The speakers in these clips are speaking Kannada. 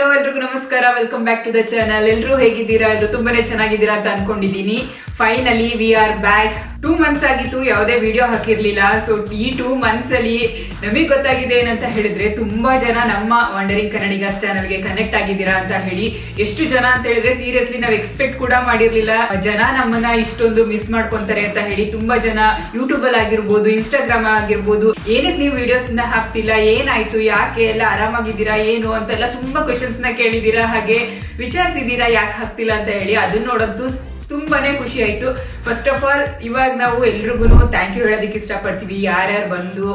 ಹಲೋ ಎಲ್ರಿಗೂ ನಮಸ್ಕಾರ. Welcome back to the channel. ಎಲ್ಲರೂ ಹೇಗಿದ್ದೀರಾ? ಎಲ್ಲರೂ ತುಂಬಾನೇ ಚೆನ್ನಾಗಿದ್ದೀರಾ ಅಂತ ಅನ್ಕೊಂಡಿದ್ದೀನಿ. Finally we are back. 2 months ಆಗಿತ್ತು ಯಾವುದೇ ವಿಡಿಯೋ ಹಾಕಿರ್ಲಿಲ್ಲ. ಸೊ ಈ 2 months ಅಲ್ಲಿ ನಮಗೆ ಗೊತ್ತಾಗಿದೆ ಏನಂತ ಹೇಳಿದ್ರೆ ತುಂಬಾ ಜನ ನಮ್ಮ ವಂಡರಿಂಗ್ ಕನ್ನಡಿಗ ಚಾನಲ್ಗೆ ಕನೆಕ್ಟ್ ಆಗಿದ್ದೀರಾ ಅಂತ ಹೇಳಿ. ಎಷ್ಟು ಜನ ಅಂತ ಹೇಳಿದ್ರೆ ಸೀರಿಯಸ್ಲಿ ನಾವು ಎಕ್ಸ್ಪೆಕ್ಟ್ ಕೂಡ ಮಾಡಿರ್ಲಿಲ್ಲ. ಜನ ನಮ್ಮನ್ನ ಇಷ್ಟೊಂದು ಮಿಸ್ ಮಾಡ್ಕೊಂತಾರೆ ಅಂತ ಹೇಳಿ. ತುಂಬಾ ಜನ ಯೂಟ್ಯೂಬ್ ಅಲ್ಲಿ ಆಗಿರ್ಬೋದು, ಇನ್ಸ್ಟಾಗ್ರಾಮ್ ಆಗಿರ್ಬೋದು, ಏನಕ್ಕೆ ನೀವು ವಿಡಿಯೋಸ್ ಹಾಕ್ತಿಲ್ಲ, ಏನಾಯ್ತು, ಯಾಕೆ, ಎಲ್ಲ ಆರಾಮಾಗಿದ್ದೀರಾ ಏನು ಅಂತೆಲ್ಲ ತುಂಬಾ ಕ್ವೆಶನ್ಸ್ ನ ಕೇಳಿದೀರಾ, ಹಾಗೆ ವಿಚಾರಿಸಿದೀರಾ ಯಾಕೆ ಹಾಕ್ತಿಲ್ಲ ಅಂತ ಹೇಳಿ. ಅದನ್ನ ನೋಡೋದು ತುಂಬಾನೇ ಖುಷಿ ಆಯ್ತು. ಫಸ್ಟ್ ಆಫ್ ಆಲ್ ಇವಾಗ ನಾವು ಎಲ್ರಿಗೂ ಥ್ಯಾಂಕ್ ಯು ಹೇಳೋದಕ್ಕೆ ಇಷ್ಟಪಡ್ತೀವಿ. ಯಾರ್ಯಾರು ಬಂದು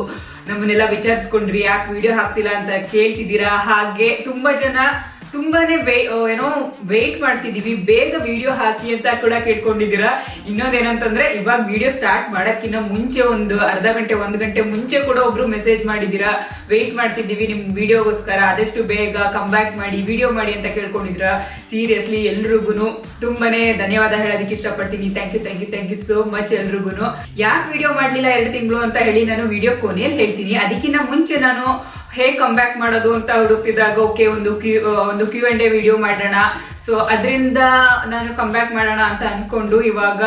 ನಮ್ಮನ್ನೆಲ್ಲ ವಿಚಾರಿಸ್ಕೊಂಡ್ರಿ, ಯಾಕೆ ವಿಡಿಯೋ ಹಾಕ್ತಿಲ್ಲ ಅಂತ ಕೇಳ್ತಿದ್ದೀರಾ. ಹಾಗೆ ತುಂಬಾ ಜನ ತುಂಬಾನೇ ವೇಟ್ ಮಾಡ್ತಿದೀವಿ, ಬೇಗ ವಿಡಿಯೋ ಹಾಕಿ ಅಂತ ಕೂಡ ಕೇಳ್ಕೊಂಡಿದ್ದೀರಾ. ಇನ್ನೊಂದೇನಂತಂದ್ರೆ ಇವಾಗ ವಿಡಿಯೋ ಸ್ಟಾರ್ಟ್ ಮಾಡಕ್ಕಿಂತ ಮುಂಚೆ ಒಂದು ಅರ್ಧ ಗಂಟೆ 1 ಗಂಟೆ ಮುಂಚೆ ಕೂಡ ಒಬ್ರು ಮೆಸೇಜ್ ಮಾಡಿದೀರಾ, ವೇಟ್ ಮಾಡ್ತಿದ್ದೀವಿ ನಿಮ್ ವಿಡಿಯೋಗೋಸ್ಕರ, ಆದಷ್ಟು ಬೇಗ ಕಮ್ ಬ್ಯಾಕ್ ಮಾಡಿ, ವಿಡಿಯೋ ಮಾಡಿ ಅಂತ ಕೇಳ್ಕೊಂಡಿದ್ರ. ಸೀರಿಯಸ್ಲಿ ಎಲ್ರಿಗೂ ತುಂಬಾನೇ ಧನ್ಯವಾದ ಹೇಳೋದಕ್ಕೆ ಇಷ್ಟಪಡ್ತೀನಿ. ಥ್ಯಾಂಕ್ ಯು ಸೋ ಮಚ್ ಎಲ್ರಿಗೂ. ಯಾಕೆ ವಿಡಿಯೋ ಮಾಡ್ಲಿಲ್ಲ 2 ತಿಂಗಳು ಅಂತ ಹೇಳಿ ನಾನು ವಿಡಿಯೋ ಕೊನೆಯಲ್ಲಿ ಹೇಳ್ತೀನಿ. ಅದಕ್ಕಿಂತ ಮುಂಚೆ ನಾನು ಹೇಗೆ ಕಮ್ ಬ್ಯಾಕ್ ಮಾಡೋದು ಅಂತ ಹುಡುಕ್ತಿದ್ದಾಗ ಓಕೆ ಒಂದು ಕ್ಯೂ ಅಂಡ್ ಎ ವಿಡಿಯೋ ಮಾಡೋಣ, ಸೊ ಅದರಿಂದ ನಾನು ಕಮ್ ಬ್ಯಾಕ್ ಮಾಡೋಣ ಅಂತ ಅನ್ಕೊಂಡು ಇವಾಗ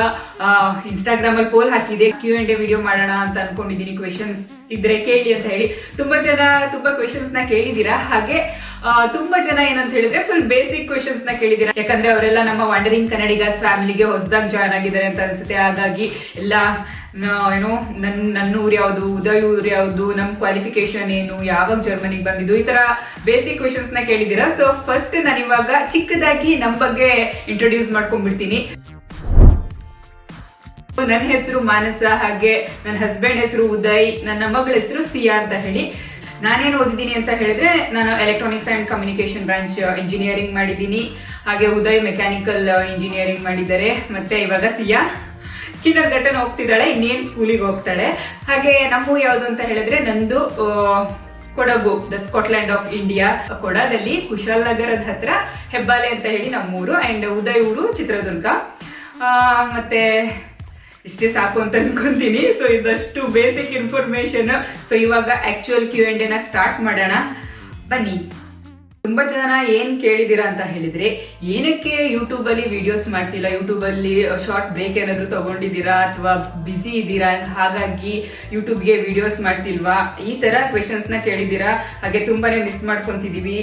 ಇನ್ಸ್ಟಾಗ್ರಾಮ್ ಅಲ್ಲಿ ಪೋಲ್ ಹಾಕಿದೆ, ಕ್ಯೂ ಅಂಡ್ ಎ ವಿಡಿಯೋ ಮಾಡೋಣ ಅಂತ ಅನ್ಕೊಂಡಿದೀನಿ. ಕ್ವೆಶನ್ಸ್ ಇದ್ರೆ ಕೇಳಿ ಅಂತ ಹೇಳಿ. ತುಂಬಾ ಜನ ತುಂಬಾ ಕ್ವೆಶನ್ಸ್ ನ ಕೇಳಿದೀರಾ. ಹಾಗೆ ತುಂಬಾ ಜನ ಏನಂತ ಹೇಳಿದ್ರೆ ಫುಲ್ ಬೇಸಿಕ್ ಕ್ವೆಶನ್ಸ್ ನ ಕೇಳಿದೀರಾ. ಯಾಕಂದ್ರೆ ಅವರೆಲ್ಲ ನಮ್ಮ ವಂಡರಿಂಗ್ ಕನ್ನಡಿಗಸ್ ಫ್ಯಾಮಿಲಿಗೆ ಹೊಸದಾಗಿ ಜಾಯ್ನ್ ಆಗಿದ್ದಾರೆ ಅಂತ ಅನ್ಸುತ್ತೆ. ಹಾಗಾಗಿ ಎಲ್ಲ ನನ್ನ ಊರು ಯಾವುದು, ಉದಯ್ ಊರು ಯಾವುದು, ನಮ್ ಕ್ವಾಲಿಫಿಕೇಶನ್ ಏನು, ಯಾವಾಗ ಜರ್ಮನಿಗೆ ಬಂದಿದ್ದು, ಈ ತರ ಬೇಸಿಕ್ ಕ್ವೆಶನ್ಸ್ ನ ಕೇಳಿದೀರಾ. ಸೊ ಫಸ್ಟ್ ನಾನು ಇವಾಗ ಚಿಕ್ಕದಾಗಿ ನಮ್ ಬಗ್ಗೆ ಇಂಟ್ರೊಡ್ಯೂಸ್ ಮಾಡ್ಕೊಂಡ್ಬಿಡ್ತೀನಿ. ನನ್ನ ಹೆಸರು ಮಾನಸ, ಹಾಗೆ ನನ್ನ ಹಸ್ಬೆಂಡ್ ಹೆಸರು ಉದಯ್, ನನ್ನ ಮಗಳ ಹೆಸರು ಸಿಯಾ ಅಂತ ಹೇಳಿ. ನಾನೇನು ಓದಿದ್ದೀನಿ ಅಂತ ಹೇಳಿದ್ರೆ ನಾನು electronics and communication branch engineering ಮಾಡಿದ್ದೀನಿ. ಹಾಗೆ ಉದಯ್ ಮೆಕ್ಯಾನಿಕಲ್ ಇಂಜಿನಿಯರಿಂಗ್ ಮಾಡಿದ್ದಾರೆ. ಮತ್ತೆ ಇವಾಗ ಸಿಯಾ ಕಿಂಡರ್ಗಾರ್ಟನ್ ಹೋಗ್ತಿದ್ದಾಳೆ, ಇನ್ನೇನ್ ಸ್ಕೂಲಿಗೆ ಹೋಗ್ತಾಳೆ. ಹಾಗೆ ನಮ್ಮ ಯಾವ್ದು ಅಂತ ಹೇಳಿದ್ರೆ ನಂದು Kodagu, the Scotland of India. ಕೊಡಗಲ್ಲಿ ಕುಶಾಲ್ ನಗರದ ಹತ್ರ ಹೆಬ್ಬಾಲೆ ಅಂತ ಹೇಳಿ ನಮ್ಮೂರು. ಅಂಡ್ ಉದಯ್ ಊರು ಚಿತ್ರದುರ್ಗ. ಮತ್ತೆ ಇಷ್ಟೇ ಸಾಕು ಅಂತ ಅನ್ಕೊಂತೀನಿ. ಸೊ ಇದಷ್ಟು ಬೇಸಿಕ್ ಇನ್ಫಾರ್ಮೇಶನ್. ಸೊ ಇವಾಗ ಆಕ್ಚುಯಲ್ ಕ್ಯೂ ಅಂಡ್ ಎ ನ ಸ್ಟಾರ್ಟ್ ಮಾಡೋಣ ಬನ್ನಿ. ತುಂಬಾ ಜನ ಏನ್ ಕೇಳಿದೀರಾ ಅಂತ ಹೇಳಿದ್ರೆ, ಏನಕ್ಕೆ ಯೂಟ್ಯೂಬ್ ಅಲ್ಲಿ ವಿಡಿಯೋಸ್ ಮಾಡ್ತಿಲ್ಲ, ಯೂಟ್ಯೂಬ್ ಅಲ್ಲಿ ಶಾರ್ಟ್ ಬ್ರೇಕ್ ಏನಾದ್ರು ತಗೊಂಡಿದ್ದೀರಾ ಅಥವಾ ಬಿಸಿ ಇದ್ದೀರಾ, ಹಾಗಾಗಿ ಯೂಟ್ಯೂಬ್ಗೆ ವಿಡಿಯೋಸ್ ಮಾಡ್ತಿಲ್ವಾ, ಈ ತರ ಕ್ವೆಶನ್ಸ್ ನ ಕೇಳಿದೀರಾ. ಹಾಗೆ ತುಂಬಾನೇ ಮಿಸ್ ಮಾಡ್ಕೊಂತಿದೀವಿ,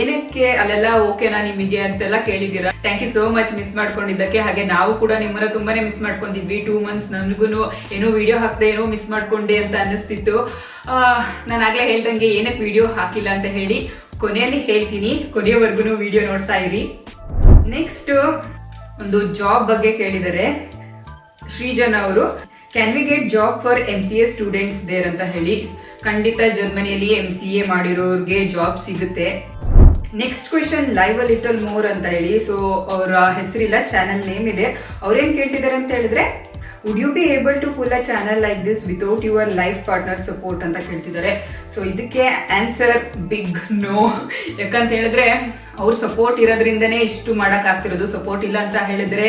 ಏನಕ್ಕೆ ಅಲ್ಲೆಲ್ಲ ಓಕೆನಾ ನಿಮಗೆ ಅಂತೆಲ್ಲ ಕೇಳಿದೀರಾ. Thank you so much miss ಮಾಡ್ಕೊಂಡಿದ್ದಕ್ಕೆ. ಹಾಗೆ ನಾವು ಕೂಡ ನಿಮ್ಮನ್ನ ತುಂಬಾನೇ ಮಿಸ್ ಮಾಡ್ಕೊಂಡಿದ್ವಿ. 2 months ನನ್ಗೂ ಏನೋ ವಿಡಿಯೋ ಹಾಕ್ದೆ, ಏನೋ ಮಿಸ್ ಮಾಡ್ಕೊಂಡೆ ಅಂತ ಅನಿಸ್ತಿತ್ತು. ನಾನು ಆಗ್ಲೇ ಹೇಳ್ದಂಗೆ ಏನಕ್ಕೆ ವಿಡಿಯೋ ಹಾಕಿಲ್ಲ ಅಂತ ಹೇಳಿ ಕೊನೆಯಲ್ಲಿ ಹೇಳ್ತೀನಿ, ಕೊನೆಯವರೆಗೂ ವಿಡಿಯೋ ನೋಡ್ತಾ ಇರಿ. ನೆಕ್ಸ್ಟ್ ಒಂದು ಜಾಬ್ ಬಗ್ಗೆ ಕೇಳಿದರೆ ಶ್ರೀಜನ್ ಅವರು, can we get job for MCA students there ಅಂತ ಹೇಳಿ. ಖಂಡಿತ ಜರ್ಮನಿಯಲ್ಲಿ MCA ಮಾಡಿರೋರ್ಗೆ ಜಾಬ್ ಸಿಗುತ್ತೆ. Next question live a little more ಅಂತ ಹೇಳಿ. ಸೊ ಅವರ ಹೆಸರಿಲ್ಲ, ಚಾನಲ್ ನೇಮ್ ಇದೆ. ಅವ್ರೇನ್ ಕೇಳ್ತಿದ್ದಾರೆ ಅಂತ ಹೇಳಿದ್ರೆ, would you be able to pull a channel like this without your life partner support ಅಂತ ಕೇಳ್ತಿದ್ದಾರೆ. ಸೊ ಇದಕ್ಕೆ ಆನ್ಸರ್ ಬಿಗ್ ನೋ. ಯಾಕಂತ ಹೇಳಿದ್ರೆ ಅವ್ರ ಸಪೋರ್ಟ್ ಇರೋದ್ರಿಂದನೇ ಇಷ್ಟು ಮಾಡಕ್ ಆಗ್ತಿರೋದು. ಸಪೋರ್ಟ್ ಇಲ್ಲ ಅಂತ ಹೇಳಿದ್ರೆ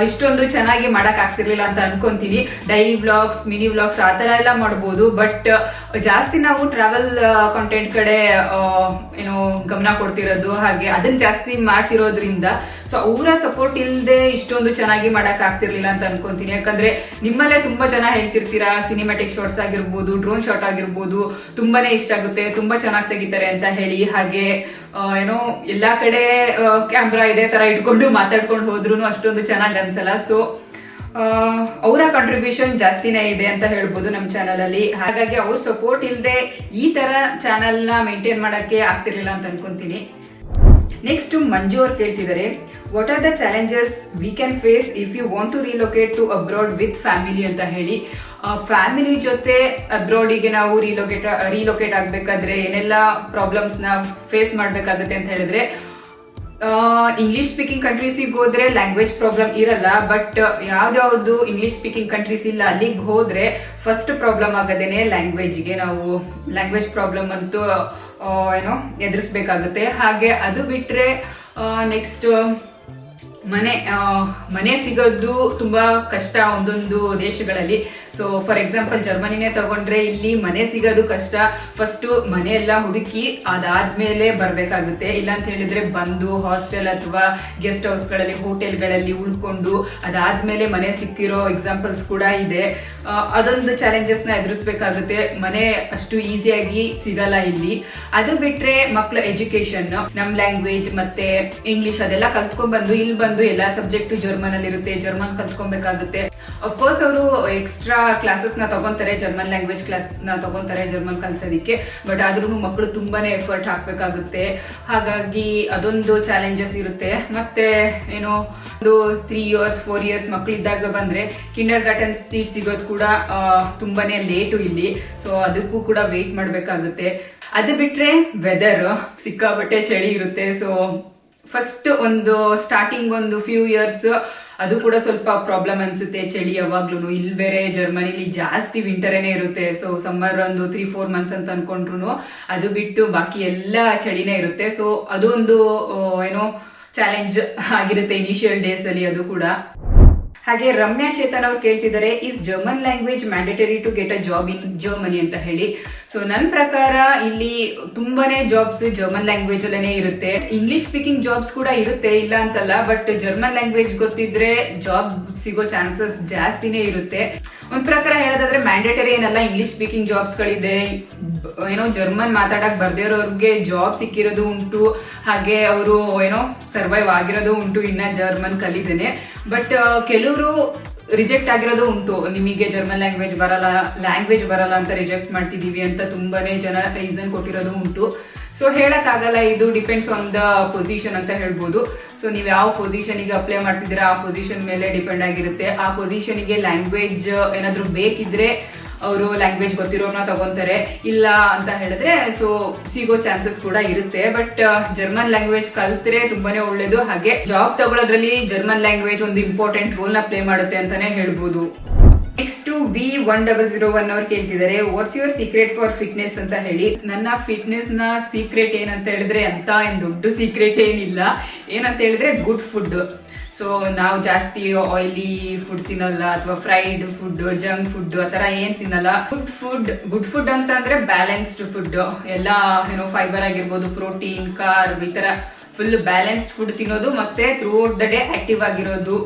ಇಷ್ಟೊಂದು ಚೆನ್ನಾಗಿ ಮಾಡಕ್ ಆಗ್ತಿರ್ಲಿಲ್ಲ ಅಂತ ಅನ್ಕೊಂತೀನಿ. ಡೈಲಿ ವ್ಲಾಗ್ಸ್, ಮಿನಿ ವ್ಲಾಗ್ಸ್ ಆ ತರ ಎಲ್ಲ ಮಾಡ್ಬೋದು. ಬಟ್ ಜಾಸ್ತಿ ನಾವು ಟ್ರಾವೆಲ್ ಕಾಂಟೆಂಟ್ ಕಡೆ ಗಮನ ಕೊಡ್ತಿರೋದು, ಹಾಗೆ ಅದನ್ನ ಜಾಸ್ತಿ ಮಾಡ್ತಿರೋದ್ರಿಂದ ಸೊ ಅವರ ಸಪೋರ್ಟ್ ಇಲ್ಲದೆ ಇಷ್ಟೊಂದು ಚೆನ್ನಾಗಿ ಮಾಡಕ್ ಆಗ್ತಿರ್ಲಿಲ್ಲ ಅಂತ ಅನ್ಕೊಂತೀನಿ. ಯಾಕಂದ್ರೆ ನಿಮ್ಮಲ್ಲೇ ತುಂಬಾ ಜನ ಹೇಳ್ತಿರ್ತೀರಾ, ಸಿನಿಮ್ಯಾಟಿಕ್ ಶಾರ್ಟ್ಸ್ ಆಗಿರ್ಬೋದು, ಡ್ರೋನ್ ಶಾಟ್ ಆಗಿರ್ಬೋದು ತುಂಬಾನೇ ಇಷ್ಟ ಆಗುತ್ತೆ, ತುಂಬಾ ಚೆನ್ನಾಗಿ ತೆಗಿತಾರೆ ಅಂತ ಹೇಳಿ. ಹಾಗೆ ಎಲ್ಲಾ ಕಡೆ ಕ್ಯಾಮ್ರಾ ಇದೇ ತರ ಇಟ್ಕೊಂಡು ಮಾತಾಡ್ಕೊಂಡು ಹೋದ್ರು ಅಷ್ಟೊಂದು ಚೆನ್ನಾಗಿ ಅನ್ಸಲ್ಲ. ಸೊ ಅವರ ಕಾಂಟ್ರಿಬ್ಯೂಷನ್ ಜಾಸ್ತಿನೇ ಇದೆ ಅಂತ ಹೇಳ್ಬೋದು ನಮ್ಮ ಚಾನಲ್ ಅಲ್ಲಿ. ಹಾಗಾಗಿ ಅವ್ರ ಸಪೋರ್ಟ್ ಇಲ್ಲದೆ ಈ ತರ ಚಾನಲ್ ನ ಮೇಂಟೈನ್ ಮಾಡಕ್ಕೆ ಆಗ್ತಿರ್ಲಿಲ್ಲ ಅಂತ ಅನ್ಕೊಂತೀನಿ. ನೆಕ್ಸ್ಟ್ ಮಂಜು ಅವ್ರು ಕೇಳ್ತಿದ್ದಾರೆ, what are the challenges we can face if you want to relocate to abroad with family ಅಂತ ಹೇಳಿ. ಫ್ಯಾಮಿಲಿ ಜೊತೆ ಅಬ್ರಾಡಿಗೆ ನಾವು ರಿಲೊಕೇಟ್ ಆಗ್ಬೇಕಾದ್ರೆ ಏನೆಲ್ಲ ಪ್ರಾಬ್ಲಮ್ಸ್ ನ ಫೇಸ್ ಮಾಡ್ಬೇಕಾಗತ್ತೆ ಅಂತ ಹೇಳಿದ್ರೆ, ಇಂಗ್ಲಿಷ್ ಸ್ಪೀಕಿಂಗ್ ಕಂಟ್ರೀಸಿಗೆ ಹೋದ್ರೆ ಲ್ಯಾಂಗ್ವೇಜ್ ಪ್ರಾಬ್ಲಮ್ ಇರಲ್ಲ. ಬಟ್ ಯಾವ್ದಾವ್ದು ಇಂಗ್ಲಿಷ್ ಸ್ಪೀಕಿಂಗ್ ಕಂಟ್ರೀಸ್ ಇಲ್ಲ ಅಲ್ಲಿಗೆ ಹೋದ್ರೆ ಫಸ್ಟ್ ಪ್ರಾಬ್ಲಮ್ ಆಗೋದೇನೆ ಲ್ಯಾಂಗ್ವೇಜ್ಗೆ. ನಾವು ಲ್ಯಾಂಗ್ವೇಜ್ ಪ್ರಾಬ್ಲಮ್ ಅಂತೂ ಎದುರಿಸ್ಬೇಕಾಗುತ್ತೆ. ಹಾಗೆ ಅದು ಬಿಟ್ರೆ ನೆಕ್ಸ್ಟ್ ಮನೆ ಸಿಗೋದು ತುಂಬಾ ಕಷ್ಟ ಒಂದೊಂದು ದೇಶಗಳಲ್ಲಿ. ಸೊ ಫಾರ್ ಎಕ್ಸಾಂಪಲ್ ಜರ್ಮನಿನೇ ತಗೊಂಡ್ರೆ ಇಲ್ಲಿ ಮನೆ ಸಿಗೋದು ಕಷ್ಟ. ಫಸ್ಟ್ ಮನೆ ಎಲ್ಲ ಹುಡುಕಿ ಅದಾದ್ಮೇಲೆ ಬರ್ಬೇಕಾಗುತ್ತೆ. ಇಲ್ಲ ಅಂತ ಹೇಳಿದ್ರೆ ಬಂದು ಹಾಸ್ಟೆಲ್ ಅಥವಾ ಗೆಸ್ಟ್ ಹೌಸ್ ಗಳಲ್ಲಿ ಹೋಟೆಲ್ಗಳಲ್ಲಿ ಉಳ್ಕೊಂಡು ಅದಾದ್ಮೇಲೆ ಮನೆ ಸಿಕ್ಕಿರೋ ಎಕ್ಸಾಂಪಲ್ಸ್ ಕೂಡ ಇದೆ. ಅದೊಂದು ಚಾಲೆಂಜಸ್ ನ ಎದುರಿಸಬೇಕಾಗುತ್ತೆ. ಮನೆ ಅಷ್ಟು ಈಸಿಯಾಗಿ ಸಿಗಲ್ಲ ಇಲ್ಲಿ. ಅದು ಬಿಟ್ರೆ ಮಕ್ಕಳ ಎಜುಕೇಶನ್, ನಮ್ ಲ್ಯಾಂಗ್ವೇಜ್ ಮತ್ತೆ ಇಂಗ್ಲಿಷ್ ಅದೆಲ್ಲ ಕಲ್ತ್ಕೊಂಡ್ ಬಂದು ಇಲ್ಲಿ ಬಂದು ಎಲ್ಲಾ ಸಬ್ಜೆಕ್ಟ್ ಜರ್ಮನ್ ಅಲ್ಲಿ ಇರುತ್ತೆ, ಜರ್ಮನ್ ಕಲ್ತ್ಕೊಬೇಕಾಗುತ್ತೆ. ಅಫ್ಕೋರ್ಸ್ ಅವರು ಎಕ್ಸ್ಟ್ರಾ ಕ್ಲಾಸಸ್ ನ ತಗೊಂತಾರೆ, ಜರ್ಮನ್ ಲ್ಯಾಂಗ್ವೇಜ್ ಕ್ಲಾಸ್ ನ ತಗೊಂತಾರೆ ಜರ್ಮನ್ ಕಲ್ಸೋದಿಕ್ಕೆ. ಬಟ್ ಆದ್ರೂ ಮಕ್ಕಳು ತುಂಬಾನೇ ಎಫರ್ಟ್ ಹಾಕ್ಬೇಕಾಗುತ್ತೆ. ಹಾಗಾಗಿ ಅದೊಂದು ಚಾಲೆಂಜಸ್ ಇರುತ್ತೆ. ಮತ್ತೆ ಏನೋ ಒಂದು 3 years 4 years ಮಕ್ಕಳಿದ್ದಾಗ ಬಂದ್ರೆ ಕಿಂಡರ್ ಗಾರ್ಟನ್ ಸೀಟ್ ಸಿಗೋದು ಕೂಡ ತುಂಬಾನೇ ಲೇಟು ಇಲ್ಲಿ. ಸೊ ಅದಕ್ಕೂ ಕೂಡ ವೇಟ್ ಮಾಡ್ಬೇಕಾಗುತ್ತೆ. ಅದು ಬಿಟ್ರೆ ವೆದರ್ ಸಿಕ್ಕಾಬಟ್ಟೆ ಚಳಿ ಇರುತ್ತೆ. ಸೊ ಫಸ್ಟ್ ಒಂದು ಸ್ಟಾರ್ಟಿಂಗ್ ಒಂದು ಫ್ಯೂ ಇಯರ್ಸ್ ಅದು ಕೂಡ ಸ್ವಲ್ಪ ಪ್ರಾಬ್ಲಮ್ ಅನ್ಸುತ್ತೆ, ಚಳಿ ಯಾವಾಗ್ಲೂ. ಇಲ್ಲಿ ಬೇರೆ ಜರ್ಮನಿಲಿ ಜಾಸ್ತಿ ವಿಂಟರೇನೆ ಇರುತ್ತೆ. ಸೊ ಸಮ್ಮರ್ ಒಂದು 3-4 months ಅಂತ ಅನ್ಕೊಂಡ್ರು ಅದು ಬಿಟ್ಟು ಬಾಕಿ ಎಲ್ಲ ಚಳಿನೇ ಇರುತ್ತೆ. ಸೊ ಅದು ಒಂದು ಏನೋ ಚಾಲೆಂಜ್ ಆಗಿರುತ್ತೆ ಇನಿಷಿಯಲ್ ಡೇಸ್ ಅಲ್ಲಿ ಅದು ಕೂಡ. ಹಾಗೆ ರಮ್ಯಾ ಚೇತನ್ ಅವ್ರು ಕೇಳ್ತಿದ್ದಾರೆ, is German language mandatory to get a job in Germany ಅಂತ ಹೇಳಿ. ಸೊ ನನ್ನ ಪ್ರಕಾರ ಇಲ್ಲಿ ತುಂಬಾನೇ ಜಾಬ್ಸ್ ಜರ್ಮನ್ ಲ್ಯಾಂಗ್ವೇಜ್ ಅಲ್ಲೇನೆ ಇರುತ್ತೆ. ಇಂಗ್ಲಿಷ್ ಸ್ಪೀಕಿಂಗ್ ಜಾಬ್ಸ್ ಕೂಡ ಇರುತ್ತೆ, ಇಲ್ಲ ಅಂತಲ್ಲ. ಬಟ್ ಜರ್ಮನ್ ಲ್ಯಾಂಗ್ವೇಜ್ ಗೊತ್ತಿದ್ರೆ ಜಾಬ್ ಸಿಗೋ ಚಾನ್ಸಸ್ ಜಾಸ್ತಿನೇ ಇರುತ್ತೆ. ಒಂದ್ ಪ್ರಕಾರ ಹೇಳೋದಾದ್ರೆ ಮ್ಯಾಂಡೇಟರಿ ಏನಲ್ಲ, ಇಂಗ್ಲಿಷ್ ಸ್ಪೀಕಿಂಗ್ ಜಾಬ್ಸ್ ಗಳಿದೆ. ಏನೋ ಜರ್ಮನ್ ಮಾತಾಡಕ್ ಬರ್ದೇ ಇರೋರ್ಗೆ ಜಾಬ್ ಸಿಕ್ಕಿರೋದು ಉಂಟು. ಹಾಗೆ ಅವರು ಏನೋ ಸರ್ವೈವ್ ಆಗಿರೋದು ಉಂಟು ಇನ್ನ ಜರ್ಮನ್ ಕಲಿದೇನೆ. ಬಟ್ ಕೆಲವರು ರಿಜೆಕ್ಟ್ ಆಗಿರೋದು ಉಂಟು, ನಿಮಗೆ ಜರ್ಮನ್ ಲ್ಯಾಂಗ್ವೇಜ್ ಬರಲ್ಲ ಅಂತ ರಿಜೆಕ್ಟ್ ಮಾಡ್ತಿದೀವಿ ಅಂತ ತುಂಬಾನೇ ಜನ ರೀಸನ್ ಕೊಟ್ಟಿರೋದು ಉಂಟು. ಸೊ ಹೇಳಕ್ ಆಗಲ್ಲ, ಇದು ಡಿಪೆಂಡ್ಸ್ ಆನ್ ದ ಪೊಸಿಷನ್ ಅಂತ ಹೇಳ್ಬೋದು. ಸೊ ನೀವು ಯಾವ ಪೊಸಿಷನ್ ಗೆ ಅಪ್ಲೈ ಮಾಡ್ತಿದ್ದೀರಾ ಆ ಪೊಸಿಷನ್ ಮೇಲೆ ಡಿಪೆಂಡ್ ಆಗಿರುತ್ತೆ. ಆ ಪೊಸಿಷನ್ ಗೆ ಲ್ಯಾಂಗ್ವೇಜ್ ಏನಾದ್ರು ಬೇಕಿದ್ರೆ ಅವರು ಲ್ಯಾಂಗ್ವೇಜ್ ಗೊತ್ತಿರೋರ್ನ ತಗೊಂತಾರೆ. ಇಲ್ಲ ಅಂತ ಹೇಳಿದ್ರೆ ಸೊ ಸಿಗೋ ಚಾನ್ಸಸ್ ಕೂಡ ಇರುತ್ತೆ. ಬಟ್ ಜರ್ಮನ್ ಲ್ಯಾಂಗ್ವೇಜ್ ಕಲ್ತ್ರೆ ತುಂಬಾನೇ ಒಳ್ಳೇದು. ಹಾಗೆ ಜಾಬ್ ತಗೊಳ್ಳೋದ್ರಲ್ಲಿ ಜರ್ಮನ್ ಲ್ಯಾಂಗ್ವೇಜ್ ಒಂದು ಇಂಪಾರ್ಟೆಂಟ್ ರೋಲ್ ನ ಪ್ಲೇ ಮಾಡುತ್ತೆ ಅಂತಾನೆ ಹೇಳ್ಬೋದು. ನೆಕ್ಸ್ಟ್ V1001 ಅವ್ರು ಕೇಳ್ತಿದ್ದಾರೆ, what's your secret for fitness ಅಂತ ಹೇಳಿ. ನನ್ನ ಫಿಟ್ನೆಸ್ ನ ಸೀಕ್ರೆಟ್ ಏನಂತ ಹೇಳಿದ್ರೆ ಅಂತ ಏನ್ ದೊಡ್ಡ ಸೀಕ್ರೆಟ್ ಏನಿಲ್ಲ. ಏನಂತ ಹೇಳಿದ್ರೆ ಗುಡ್ ಫುಡ್. ಸೊ ನಾವು ಜಾಸ್ತಿ ಆಯಿಲಿ ಫುಡ್ ತಿನ್ನಲ್ಲ, ಅಥವಾ ಫ್ರೈಡ್ ಫುಡ್, ಜಂಕ್ ಫುಡ್ ಆತರ ಏನ್ ತಿನ್ನಲ್ಲ. ಗುಡ್ ಫುಡ್ ಅಂತ ಅಂದ್ರೆ ಬ್ಯಾಲೆನ್ಸ್ಡ್ ಫುಡ್. ಎಲ್ಲ ಏನೋ ಫೈಬರ್ ಆಗಿರ್ಬೋದು, ಪ್ರೋಟೀನ್, ಕಾರ್ಬ್, ಈ ತರ ಫುಲ್ ಬ್ಯಾಲೆನ್ಸ್ಡ್ ಫುಡ್ ತಿನ್ನೋದು. ಮತ್ತೆ through out the day active ಆಗಿರೋದು.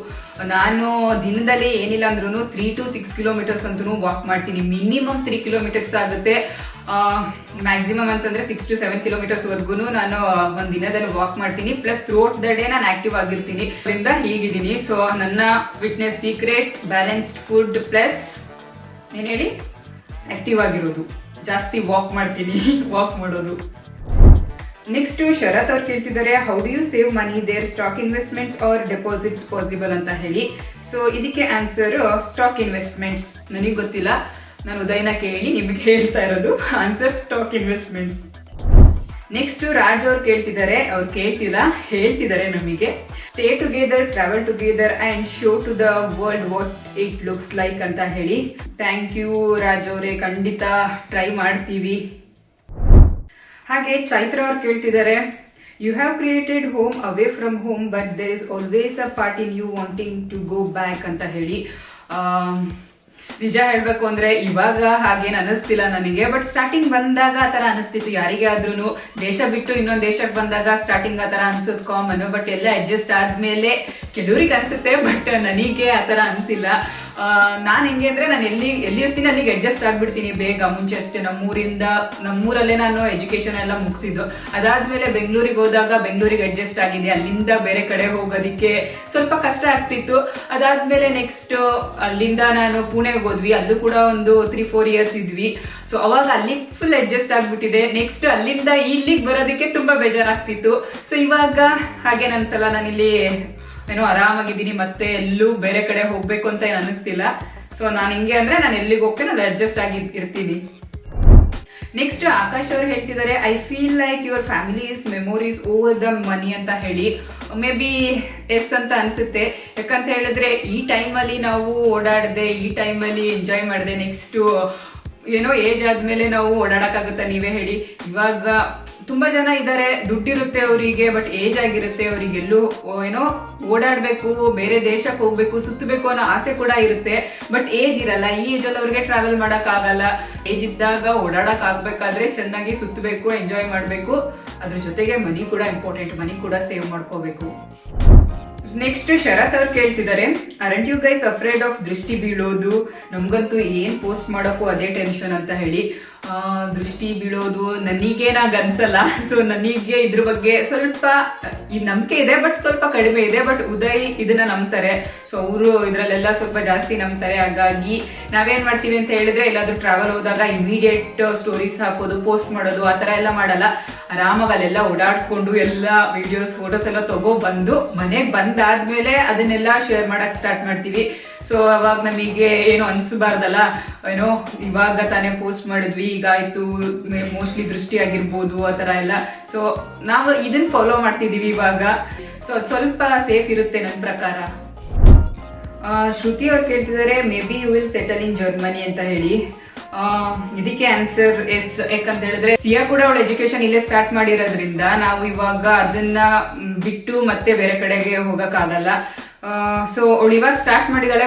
ನಾನು ದಿನದಲ್ಲಿ ಏನಿಲ್ಲ ಅಂದ್ರೂ 3 to 6 kilometers ಅಂತೂ ವಾಕ್ ಮಾಡ್ತೀನಿ. ಮಿನಿಮಮ್ 3 kilometers ಆಗುತ್ತೆ. ಮ್ಯಾಕ್ಸಿಮಮ್ ಅಂತಂದ್ರೆ 6 to 7 kilometers ವರ್ಗು ನಾನು ಒಂದ್ ದಿನದಲ್ಲಿ ವಾಕ್ ಮಾಡ್ತೀನಿ. Plus through out the day ನಾನು ಆಕ್ಟಿವ್ ಆಗಿರ್ತೀನಿ. ಅದರಿಂದ ಹೀಗಿದ್ದೀನಿ. ಸೊ ನನ್ನ fitness secret balanced food plus ಏನ್ ಹೇಳಿ ಆಕ್ಟಿವ್ ಆಗಿರೋದು. ಜಾಸ್ತಿ ವಾಕ್ ಮಾಡ್ತೀನಿ, ವಾಕ್ ಮಾಡೋದು. ನೆಕ್ಸ್ಟ್ ಶರತ್ ಅವ್ರು ಕೇಳ್ತಿದ್ದಾರೆ, how do you save money there, stock investments or deposits possible ಅಂತ ಹೇಳಿ. ಸೊ ಇದಕ್ಕೆ ಆನ್ಸರ್ ಸ್ಟಾಕ್ ಇನ್ವೆಸ್ಟ್ಮೆಂಟ್ಸ್. ನನಗೆ ಗೊತ್ತಿಲ್ಲ, ನಾನು ಉದಯನ ಕೇಳಿ ನಿಮಗೆ ಹೇಳ್ತಾ ಇರೋದು. Answer stock investments. Next Raj ಅವ್ರು ಕೇಳ್ತಿದ್ದಾರೆ, ಅವ್ರು ಹೇಳ್ತಿದ್ದಾರೆ ನಮಗೆ, stay together, travel together and show to the world what it looks like ಅಂತ ಹೇಳಿ. ಥ್ಯಾಂಕ್ ಯು ರಾಜ್ ಅವರೇ, ಖಂಡಿತ ಟ್ರೈ ಮಾಡ್ತೀವಿ. ಹಾಗೆ ಚೈತ್ರ ಅವ್ರು ಕೇಳ್ತಿದ್ದಾರೆ, you have created home away from home but there is always a part in you wanting to go back ಅಂತ ಹೇಳಿ. ನಿಜ ಹೇಳ್ಬೇಕು ಅಂದ್ರೆ ಇವಾಗ ಹಾಗೇನು ಅನಿಸ್ತಿಲ್ಲ ನನಗೆ. ಬಟ್ ಸ್ಟಾರ್ಟಿಂಗ್ ಬಂದಾಗ ಆತರ ಅನಿಸ್ತಿತ್ತು. ಯಾರಿಗೆ ಆದ್ರೂ ದೇಶ ಬಿಟ್ಟು ಇನ್ನೊಂದು ದೇಶಕ್ಕೆ ಬಂದಾಗ ಸ್ಟಾರ್ಟಿಂಗ್ ಆತರ ಅನ್ಸೋದು ಕಾಮನ್. ಬಟ್ ಎಲ್ಲ ಅಡ್ಜಸ್ಟ್ ಆದ್ಮೇಲೆ ಕೆಲವ್ರಿಗೆ ಅನ್ಸುತ್ತೆ, ಬಟ್ ನನಗೆ ಆತರ ಅನ್ಸಿಲ್ಲ. ನಾನ್ ಹೆಂಗೆ ಅಂದ್ರೆ ನಾನು ಎಲ್ಲಿ ಇರ್ತೀನಿ ಅಲ್ಲಿಗೆ ಅಡ್ಜಸ್ಟ್ ಆಗ್ಬಿಡ್ತೀನಿ ಬೇಗ. ಮುಂಚೆ ಅಷ್ಟೇ ನಮ್ಮೂರಲ್ಲೇ ನಾನು ಎಜುಕೇಶನ್ ಎಲ್ಲ ಮುಗಿಸಿದ್ದು. ಅದಾದ್ಮೇಲೆ ಬೆಂಗಳೂರಿಗೆ ಹೋದಾಗ ಬೆಂಗಳೂರಿಗೆ ಅಡ್ಜಸ್ಟ್ ಆಗಿದೆ. ಅಲ್ಲಿಂದ ಬೇರೆ ಕಡೆ ಹೋಗೋದಿಕ್ಕೆ ಸ್ವಲ್ಪ ಕಷ್ಟ ಆಗ್ತಿತ್ತು. ಅದಾದ್ಮೇಲೆ ನೆಕ್ಸ್ಟ್ ಅಲ್ಲಿಂದ ನಾನು ಪುಣೆಗೆ ಹೋದ್ವಿ. ಅಲ್ಲೂ ಕೂಡ ಒಂದು 3-4 years ಇದ್ವಿ. ಸೊ ಅವಾಗ ಅಲ್ಲಿ ಫುಲ್ ಅಡ್ಜಸ್ಟ್ ಆಗ್ಬಿಟ್ಟಿದೆ. ನೆಕ್ಸ್ಟ್ ಅಲ್ಲಿಂದ ಇಲ್ಲಿಗೆ ಬರೋದಕ್ಕೆ ತುಂಬಾ ಬೇಜಾರಾಗ್ತಿತ್ತು. ಸೊ ಇವಾಗ ಹಾಗೆ ಅನ್ಸಲ್ಲ, ನಾನಿಲ್ಲಿ ಏನೋ ಆರಾಮಾಗಿದ್ದೀನಿ. ಮತ್ತೆ ಎಲ್ಲೂ ಬೇರೆ ಕಡೆ ಹೋಗ್ಬೇಕು ಅಂತ ಏನು ಅನಿಸ್ತಿಲ್ಲ. ಸೊ ನಾನು ಹೆಂಗೆ ಅಂದ್ರೆ ನಾನು ಎಲ್ಲಿಗೆ ಹೋಗ್ತೇನೆ ಅಲ್ಲಿ ಅಡ್ಜಸ್ಟ್ ಆಗಿ ಇರ್ತೀನಿ. ನೆಕ್ಸ್ಟ್ ಆಕಾಶ್ ಅವರು ಹೇಳ್ತಿದ್ದಾರೆ, I feel like your family is memories over the money ಅಂತ ಹೇಳಿ. ಮೇ ಬಿ ಎಸ್ ಅಂತ ಅನ್ಸುತ್ತೆ. ಯಾಕಂತ ಹೇಳಿದ್ರೆ ಈ ಟೈಮಲ್ಲಿ ನಾವು ಓಡಾಡದೆ, ಈ ಟೈಮಲ್ಲಿ ಎಂಜಾಯ್ ಮಾಡಿದೆ. ನೆಕ್ಸ್ಟ್ ಏನೋ ಏಜ್ ಆದ್ಮೇಲೆ ನಾವು ಓಡಾಡಕ್ಕಾಗುತ್ತಾ ನೀವೇ ಹೇಳಿ. ಇವಾಗ ತುಂಬಾ ಜನ ಇದ್ದಾರೆ, ದುಡ್ಡಿರುತ್ತೆ ಅವರಿಗೆ, ಬಟ್ ಏಜ್ ಆಗಿರುತ್ತೆ, ಅವರಿಗೆಲ್ಲೂ ಏನೋ ಓಡಾಡ್ಬೇಕು, ಬೇರೆ ದೇಶಕ್ಕೆ ಹೋಗ್ಬೇಕು, ಸುತ್ತಬೇಕು ಅನ್ನೋ ಆಸೆ ಕೂಡ ಇರುತ್ತೆ. ಬಟ್ ಏಜ್ ಇರಲ್ಲ. ಈ ಏಜ್ ಅಲ್ಲಿ ಅವ್ರಿಗೆ ಟ್ರಾವೆಲ್ ಮಾಡಕ್ ಆಗಲ್ಲ. ಏಜ್ ಇದ್ದಾಗ ಓಡಾಡಕ್ ಆಗ್ಬೇಕಾದ್ರೆ ಚೆನ್ನಾಗಿ ಸುತ್ತಬೇಕು, ಎಂಜಾಯ್ ಮಾಡ್ಬೇಕು. ಅದ್ರ ಜೊತೆಗೆ ಮನಿ ಕೂಡ ಇಂಪಾರ್ಟೆಂಟ್, ಮನಿ ಕೂಡ ಸೇವ್ ಮಾಡ್ಕೋಬೇಕು. ನೆಕ್ಸ್ಟ್ ಶರತ್ ಅವ್ರು ಕೇಳ್ತಿದ್ದಾರೆ, aren't you guys afraid of ದೃಷ್ಟಿ ಬೀಳೋದು? ನಮ್ಗಂತೂ ಏನ್ ಪೋಸ್ಟ್ ಮಾಡೋಕ್ಕೂ ಅದೇ ಟೆನ್ಷನ್ ಅಂತ ಹೇಳಿ. ದೃಷ್ಟಿ ಬೀಳೋದು ನನಗೇನಾಗ ಅನ್ಸಲ್ಲ. ಸೊ ನನಗೆ ಇದ್ರ ಬಗ್ಗೆ ಸ್ವಲ್ಪ ಈ ನಂಬಿಕೆ ಇದೆ, ಬಟ್ ಸ್ವಲ್ಪ ಕಡಿಮೆ ಇದೆ. ಬಟ್ ಉದಯ್ ಇದನ್ನ ನಂಬ್ತಾರೆ. ಸೊ ಅವರು ಇದ್ರಲ್ಲೆಲ್ಲ ಸ್ವಲ್ಪ ಜಾಸ್ತಿ ನಂಬ್ತಾರೆ. ಹಾಗಾಗಿ ನಾವೇನ್ ಮಾಡ್ತೀವಿ ಅಂತ ಹೇಳಿದ್ರೆ, ಎಲ್ಲಾದ್ರೂ ಟ್ರಾವೆಲ್ ಹೋದಾಗ ಇಮಿಡಿಯೇಟ್ ಸ್ಟೋರೀಸ್ ಹಾಕೋದು, ಪೋಸ್ಟ್ ಮಾಡೋದು ಆ ತರ ಎಲ್ಲ ಮಾಡಲ್ಲ. ಆರಾಮಾಗಿ ಅಲ್ಲೆಲ್ಲ ಓಡಾಡ್ಕೊಂಡು ಎಲ್ಲ ವಿಡಿಯೋಸ್, ಫೋಟೋಸ್ ಎಲ್ಲ ತಗೋ ಬಂದು ಮನೆಗ್ ಬಂದಾದ್ಮೇಲೆ ಅದನ್ನೆಲ್ಲ ಶೇರ್ ಮಾಡಕ್ ಸ್ಟಾರ್ಟ್ ಮಾಡ್ತೀವಿ. ಸೊ ಅವಾಗ ನಮಗೆ ಏನು ಅನ್ಸಬಾರ್ದಲ್ಲ, ಏನೋ ಇವಾಗ ತಾನೇ ಪೋಸ್ಟ್ ಮಾಡಿದ್ವಿ, ಈಗಾಯ್ತು, ಮೋಸ್ಟ್ಲಿ ದೃಷ್ಟಿ ಆಗಿರ್ಬೋದು ಆ ತರ ಎಲ್ಲ. ಸೊ ನಾವು ಇದನ್ನ ಫಾಲೋ ಮಾಡ್ತಿದೀವಿ ಇವಾಗ. ಸೊ ಅದು ಸ್ವಲ್ಪ ಸೇಫ್ ಇರುತ್ತೆ ನನ್ನ ಪ್ರಕಾರ. ಶ್ರುತಿ ಅವ್ರು ಕೇಳ್ತಿದ್ದಾರೆ, maybe you will settle in Germany ಅಂತ ಹೇಳಿ. ಇದಕ್ಕೆ ಆನ್ಸರ್ ಎಸ್. ಯಾಕಂತ ಹೇಳಿದ್ರೆ ಸಿಯಾ ಕೂಡ ಅವಳ ಎಜುಕೇಶನ್ ಇಲ್ಲೇ ಸ್ಟಾರ್ಟ್ ಮಾಡಿರೋದ್ರಿಂದ ನಾವು ಇವಾಗ ಅದನ್ನ ಬಿಟ್ಟು ಮತ್ತೆ ಬೇರೆ ಕಡೆಗೆ ಹೋಗಕ್ ಆಗಲ್ಲ. ಸೊ ಅವಳು ಇವಾಗ ಸ್ಟಾರ್ಟ್ ಮಾಡಿದಾಳೆ,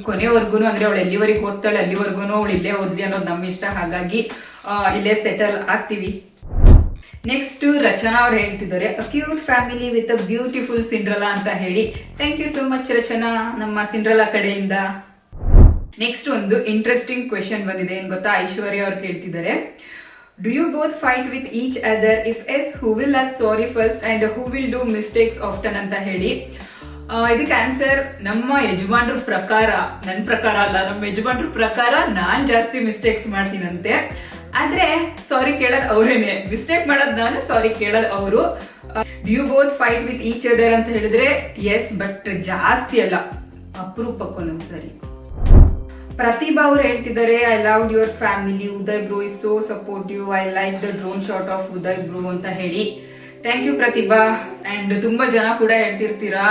ಕೊನೆವರೆಗೂ ಅಂದ್ರೆ ಅವಳು ಎಲ್ಲಿವರೆಗೂ ಓದ್ತಾಳೆ ಅಲ್ಲಿವರೆಗೂ ಅವಳು ಇಲ್ಲೇ ಓದ್ಲಿ ಅನ್ನೋದು ನಮ್ಮ ಇಷ್ಟ. ಹಾಗಾಗಿ ಇಲ್ಲೇ ಸೆಟಲ್ ಆಗ್ತೀವಿ. ನೆಕ್ಸ್ಟ್ ರಚನಾ ಅವ್ರು ಹೇಳ್ತಿದ್ದಾರೆ, a cute family with a beautiful Cinderella ಅಂತ ಹೇಳಿ. Thank you so much Rachana, ನಮ್ಮ ಸಿಂಡ್ರಲಾ ಕಡೆಯಿಂದ. ನೆಕ್ಸ್ಟ್ ಒಂದು ಇಂಟ್ರೆಸ್ಟಿಂಗ್ ಕ್ವೆಶನ್ ಬಂದಿದೆ, ಏನ್ ಗೊತ್ತಾ? ಐಶ್ವರ್ಯ ಅವ್ರು ಕೇಳ್ತಿದ್ದಾರೆ, do you both fight with each other? If yes, who will ask sorry first and who will do mistakes often ಅಂತ ಹೇಳಿ. ಇದಕ್ಕೆ ಆನ್ಸರ್, ನಮ್ಮ ಯಜಮಾನ್ರ ಪ್ರಕಾರ, ನನ್ನ ಪ್ರಕಾರ ಅಲ್ಲ, ನಮ್ಮ ಯಜಮಾನ್ರ ಪ್ರಕಾರ ನಾನ್ ಜಾಸ್ತಿ ಮಿಸ್ಟೇಕ್ಸ್ ಮಾಡ್ತೀನಂತೆ. ಆದ್ರೆ ಸಾರಿ ಕೇಳೋದು ಅವರೇನೆ, ಮಿಸ್ಟೇಕ್ ಮಾಡೋದು ನಾನು, ಸಾರಿ ಕೇಳೋದು ಅವರು. Do you both fight with each other ಅಂತ ಹೇಳಿದ್ರೆ ಎಸ್, ಬಟ್ ಜಾಸ್ತಿ ಅಲ್ಲ, ಅಪರೂಪಕ್ಕೂ ಒಂದ್ಸರಿ. ಪ್ರತಿಭಾ ಅವ್ರು ಹೇಳ್ತಿದ್ದಾರೆ, I love your family, Uday bro is so supportive, I like the drone shot of Uday bro ಅಂತ ಹೇಳಿ. Thank you Pratibha. ಅಂಡ್ ತುಂಬಾ ಜನ ಕೂಡ ಹೇಳ್ತಿರ್ತೀರಾ,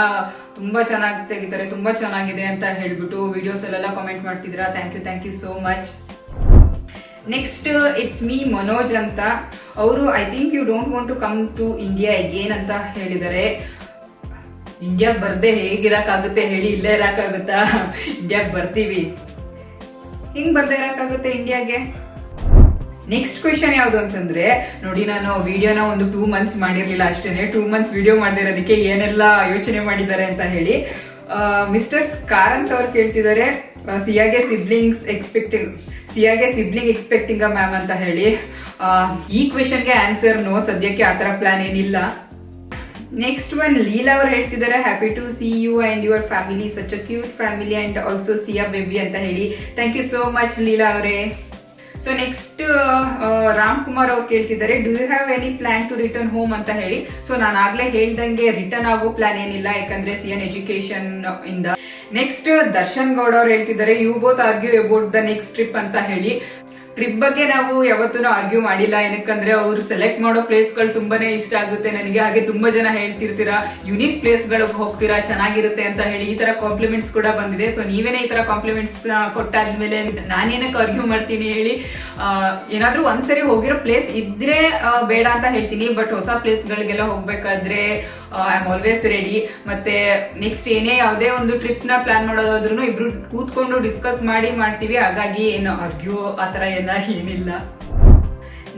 ತುಂಬಾ ಚೆನ್ನಾಗಿ ತೆಗಿತಾರೆ, ತುಂಬಾ ಚೆನ್ನಾಗಿದೆ ಅಂತ ಹೇಳ್ಬಿಟ್ಟು ವಿಡಿಯೋಸ್ ಅಲ್ಲೆಲ್ಲ ಕಾಮೆಂಟ್ ಮಾಡ್ತಿದ್ದೀರಾ. Thank you so much. Next it's me Manoj ಅಂತ. ಅವರು, I think you don't want to come to India again ಅಂತ ಹೇಳಿದ್ದಾರೆ. ಇಂಡಿಯಾಗ್ ಬರ್ದೆ ಹೇಗಿರಕ್ಕಾಗುತ್ತೆ ಹೇಳಿ? ಇಲ್ಲೇ ಇರಕ್ಕಾಗುತ್ತಾ? ಇಂಡಿಯಾಗ್ ಬರ್ತೀವಿ, ಹಿಂಗ್ ಬರ್ದೇ ಇರಕ್ಕಾಗುತ್ತೆ ಇಂಡಿಯಾಗೆ? ನೆಕ್ಸ್ಟ್ ಕ್ವೆಶನ್ ಯಾವ್ದು ಅಂತಂದ್ರೆ, ನೋಡಿ ನಾನು ವಿಡಿಯೋನ ಒಂದು 2 months ಮಾಡಿರ್ಲಿಲ್ಲ ಅಷ್ಟೇನೆ. 2 months ವಿಡಿಯೋ ಮಾಡಿರೋದಕ್ಕೆ ಏನೆಲ್ಲ ಯೋಚನೆ ಮಾಡಿದ್ದಾರೆ ಅಂತ ಹೇಳಿ. ಮಿಸ್ಟರ್ ಕಾರಂತ್ ಅವ್ರು ಕೇಳ್ತಿದ್ದಾರೆ, ಸಿಯಾಗೆ ಸಿಬ್ಲಿಂಗ್ ಎಕ್ಸ್ಪೆಕ್ಟಿಂಗ್ ಅ ಮ್ಯಾಮ್ ಅಂತ ಹೇಳಿ. ಈ ಕ್ವೆಶನ್ಗೆ ಆನ್ಸರ್ ನೋ, ಸದ್ಯಕ್ಕೆ ಆತರ ಪ್ಲಾನ್ ಏನಿಲ್ಲ. ನೆಕ್ಸ್ಟ್ ಒನ್ ಲೀಲಾ ಅವ್ರು ಹೇಳ್ತಿದ್ದಾರೆ, happy to see you and your family, such a cute family and also Siya baby ಅಂತ ಹೇಳಿ. Thank you so much Leela ಅವರೇ. ಸೊ ನೆಕ್ಸ್ಟ್ ರಾಮ್ ಕುಮಾರ್ ಅವ್ರು ಕೇಳ್ತಿದ್ದಾರೆ, do you have any plan to return home ಅಂತ ಹೇಳಿ. ಸೊ ನಾನು ಆಗ್ಲೇ ಹೇಳ್ದಂಗೆ ರಿಟರ್ನ್ ಆಗೋ ಪ್ಲಾನ್ ಏನಿಲ್ಲ, ಯಾಕಂದ್ರೆ ಸಿಎನ್ ಎಜುಕೇಶನ್ ಇಂದ. ನೆಕ್ಸ್ಟ್ ದರ್ಶನ್ ಗೌಡ ಅವ್ರು ಹೇಳ್ತಿದ್ದಾರೆ, you both argue about the next trip ಅಂತ ಹೇಳಿ. ಟ್ರಿಪ್ ಬಗ್ಗೆ ನಾವು ಯಾವತ್ತೂ ಆರ್ಗ್ಯೂ ಮಾಡಿಲ್ಲ, ಏನಕ್ಕಂದ್ರೆ ಅವ್ರು ಸೆಲೆಕ್ಟ್ ಮಾಡೋ ಪ್ಲೇಸ್ಗಳು ತುಂಬಾನೇ ಇಷ್ಟ ಆಗುತ್ತೆ ನನಗೆ. ಹಾಗೆ ತುಂಬಾ ಜನ ಹೇಳ್ತಿರ್ತೀರಾ, ಯುನೀಕ್ ಪ್ಲೇಸ್ಗಳಿಗೆ ಹೋಗ್ತೀರಾ, ಚೆನ್ನಾಗಿರುತ್ತೆ ಅಂತ ಹೇಳಿ. ಈ ತರ ಕಾಂಪ್ಲಿಮೆಂಟ್ಸ್ ಕೂಡ ಬಂದಿದೆ. ಸೊ ನೀವೇನೇ ಈ ತರ ಕಾಂಪ್ಲಿಮೆಂಟ್ಸ್ ಕೊಟ್ಟಾದ್ಮೇಲೆ ನಾನೇನಕ್ಕೆ ಆರ್ಗ್ಯೂ ಮಾಡ್ತೀನಿ ಹೇಳಿ? ಏನಾದ್ರೂ ಒಂದ್ಸರಿ ಹೋಗಿರೋ ಪ್ಲೇಸ್ ಇದ್ರೆ ಬೇಡ ಅಂತ ಹೇಳ್ತೀನಿ, ಬಟ್ ಹೊಸ ಪ್ಲೇಸ್ ಗಳಿಗೆಲ್ಲ ಹೋಗ್ಬೇಕಾದ್ರೆ ಐ ಆಮ್ ಆಲ್ವೇಸ್ ರೆಡಿ. ಮತ್ತೆ ನೆಕ್ಸ್ಟ್ ಏನೇ ಯಾವುದೇ ಒಂದು ಟ್ರಿಪ್ ನ ಪ್ಲಾನ್ ಮಾಡೋದಾದ್ರೂ ಇಬ್ರು ಕೂತ್ಕೊಂಡು ಡಿಸ್ಕಸ್ ಮಾಡ್ತೀವಿ. ಹಾಗಾಗಿ ಏನು ಆರ್ಗ್ಯೂ ಆತರ ಏನಿಲ್ಲ.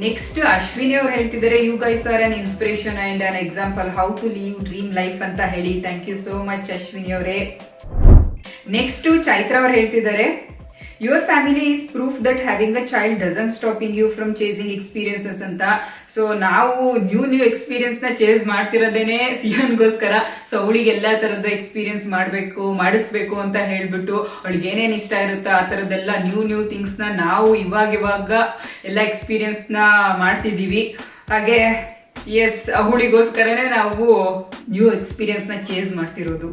ನೆಕ್ಸ್ಟ್ ಅಶ್ವಿನಿ ಅವ್ರು ಹೇಳ್ತಿದ್ದಾರೆ, you guys are an inspiration and an example how to live dream life ಅಂತ ಹೇಳಿ. Thank you so much Ashwini ಅವರೇ. ನೆಕ್ಸ್ಟ್ ಚೈತ್ರ ಅವ್ರು ಹೇಳ್ತಿದ್ದಾರೆ, your family is proof that having a child doesn't stopping you from chasing experiences ಅಂತ. ಸೊ ನಾವು ನ್ಯೂ ಎಕ್ಸ್ಪೀರಿಯನ್ಸ್ ನ ಚೇಸ್ ಮಾಡ್ತಿರೋದೇನೆ ಸಿಯಾನ್ಗೋಸ್ಕರ. ಸೊ ಅವಳಿಗೆ ಎಲ್ಲಾ ತರದ ಎಕ್ಸ್ಪೀರಿಯನ್ಸ್ ಮಾಡಿಸ್ಬೇಕು ಅಂತ ಹೇಳ್ಬಿಟ್ಟು, ಅವಳಿಗೆ ಏನೇನ್ ಇಷ್ಟ ಇರುತ್ತೋ ಆ ತರದೆಲ್ಲ ನ್ಯೂ ಥಿಂಗ್ಸ್ ನ ನಾವು ಇವಾಗ ಎಲ್ಲ ಎಕ್ಸ್ಪೀರಿಯನ್ಸ್ ನ ಮಾಡ್ತಿದೀವಿ. ಹಾಗೆ ಎಸ್, ಅವಳಿಗೋಸ್ಕರನೇ ನಾವು ನ್ಯೂ ಎಕ್ಸ್ಪೀರಿಯನ್ಸ್ ನ ಚೇಸ್ ಮಾಡ್ತಿರೋದು.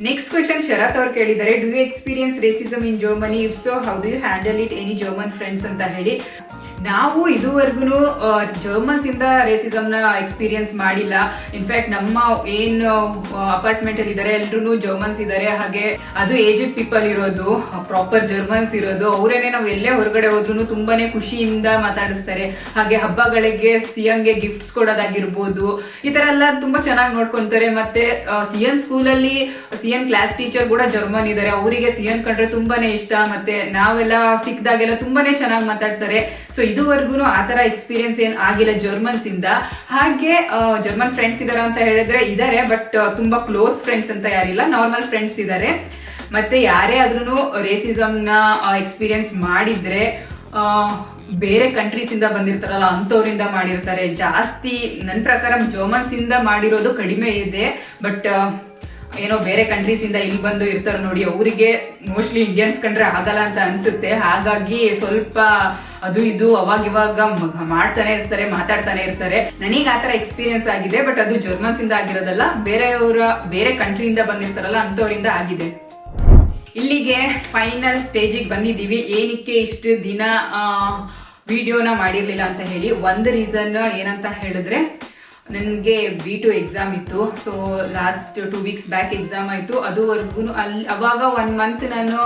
ನೆಕ್ಸ್ಟ್ ಕ್ವೆಶನ್ ಶರತ್ ಅವ್ರು ಕೇಳಿದ್ದಾರೆ, do you experience racism in Germany? If so how do you handle it? Any German friends ಅಂತ ಹೇಳಿ. ನಾವು ಇದುವರೆಗೂ ಜರ್ಮನ್ಸ್ ಇಂದ ರೇಸಿಸಮ್ ನ ಎಕ್ಸ್ಪೀರಿಯನ್ಸ್ ಮಾಡಿಲ್ಲ. ಇನ್ಫ್ಯಾಕ್ಟ್ ನಮ್ಮ ಏನು ಅಪಾರ್ಟ್ಮೆಂಟ್ ಅಲ್ಲಿ ಇದಾರೆ ಎಲ್ರು ಜರ್ಮನ್ಸ್ ಇದಾರೆ, ಹಾಗೆ ಅದು ಏಜ್ಡ್ ಪೀಪಲ್ ಇರೋದು, ಪ್ರಾಪರ್ ಜರ್ಮನ್ಸ್ ಇರೋದು. ಅವರೇನೆ ನಾವು ಎಲ್ಲೇ ಹೊರಗಡೆ ಹೋದ್ರು ತುಂಬಾನೇ ಖುಷಿಯಿಂದ ಮಾತಾಡಿಸ್ತಾರೆ. ಹಾಗೆ ಹಬ್ಬಗಳಿಗೆ ಸಿಎಂಗೆ ಗಿಫ್ಟ್ಸ್ ಕೊಡೋದಾಗಿರ್ಬೋದು, ಈ ತರ ಎಲ್ಲ ತುಂಬಾ ಚೆನ್ನಾಗಿ ನೋಡ್ಕೊಂತಾರೆ. ಮತ್ತೆ ಸಿಎನ್ ಸ್ಕೂಲ್ ಅಲ್ಲಿ ಸಿಎನ್ ಕ್ಲಾಸ್ ಟೀಚರ್ ಕೂಡ ಜರ್ಮನ್ ಇದಾರೆ, ಅವರಿಗೆ ಸಿಎನ್ ಕಂಡ್ರೆ ತುಂಬಾನೇ ಇಷ್ಟ. ಮತ್ತೆ ನಾವೆಲ್ಲ ಸಿಕ್ಕಿದಾಗೆಲ್ಲ ತುಂಬಾನೇ ಚೆನ್ನಾಗಿ ಮಾತಾಡ್ತಾರೆ. ಸೊ ಇದುವರೆಗೂ ಆತರ ಎಕ್ಸ್ಪೀರಿಯನ್ಸ್ ಏನ್ ಆಗಿಲ್ಲ ಜರ್ಮನ್ಸ್ ಇಂದ. ಹಾಗೆ ಜರ್ಮನ್ ಫ್ರೆಂಡ್ಸ್ ಇದಾರ ಅಂತ ಹೇಳಿದ್ರೆ ಇದಾರೆ, ಬಟ್ ತುಂಬಾ ಕ್ಲೋಸ್ ಫ್ರೆಂಡ್ಸ್ ಅಂತ ಯಾರಿಲ್ಲ, ನಾರ್ಮಲ್ ಫ್ರೆಂಡ್ಸ್ ಇದಾರೆ. ಮತ್ತೆ ಯಾರೇ ಆದ್ರೂ ರೇಸಿಸಮ್ ನ ಎಕ್ಸ್ಪೀರಿಯನ್ಸ್ ಮಾಡಿದ್ರೆ ಬೇರೆ ಕಂಟ್ರೀಸ್ ಇಂದ ಬಂದಿರ್ತಾರಲ್ಲ ಅಂತವ್ರಿಂದ ಮಾಡಿರ್ತಾರೆ ಜಾಸ್ತಿ. ನನ್ನ ಪ್ರಕಾರ ಜರ್ಮನ್ಸ್ ಇಂದ ಮಾಡಿರೋದು ಕಡಿಮೆ ಇದೆ, ಬಟ್ ಏನೋ ಬೇರೆ ಕಂಟ್ರೀಸ್ ಇಂದ ಇಲ್ಲಿ ಬಂದು ಇರ್ತಾರೆ ನೋಡಿ, ಅವರಿಗೆ ಮೋಸ್ಟ್ಲಿ ಇಂಡಿಯನ್ಸ್ ಕಂಡ್ರೆ ಆಗಲ್ಲ ಅಂತ ಅನ್ಸುತ್ತೆ. ಹಾಗಾಗಿ ಸ್ವಲ್ಪ ಅದು ಇದು ಅವಾಗಿವಾಗ ಮಾಡ್ತಾನೆ ಇರ್ತಾರೆ, ಮಾತಾಡ್ತಾನೆ ಇರ್ತಾರೆ. ನನಗೆ ಆತರ ಎಕ್ಸ್ಪೀರಿಯನ್ಸ್ ಆಗಿದೆ, ಬಟ್ ಅದು ಜರ್ಮನ್ಸ್ ಇಂದ ಆಗಿರೋದಲ್ಲ, ಬೇರೆ ಕಂಟ್ರಿಯಿಂದ ಬಂದಿರ್ತಾರಲ್ಲ ಅಂತವ್ರಿಂದ ಆಗಿದೆ. ಇಲ್ಲಿಗೆ ಫೈನಲ್ ಸ್ಟೇಜಿಗೆ ಬಂದಿದ್ದೀವಿ. ಏನಕ್ಕೆ ಇಷ್ಟು ದಿನ ವಿಡಿಯೋನ ಮಾಡಿರ್ಲಿಲ್ಲ ಅಂತ ಹೇಳಿ, ಒಂದು ರೀಸನ್ ಏನಂತ ಹೇಳಿದ್ರೆ ನನಗೆ B2 ಎಕ್ಸಾಮ್ ಇತ್ತು. So last 2 weeks back exam ಆಯ್ತು. ಅದುವರೆಗೂ ಅವಾಗ 1 ಮಂತ್ ನಾನು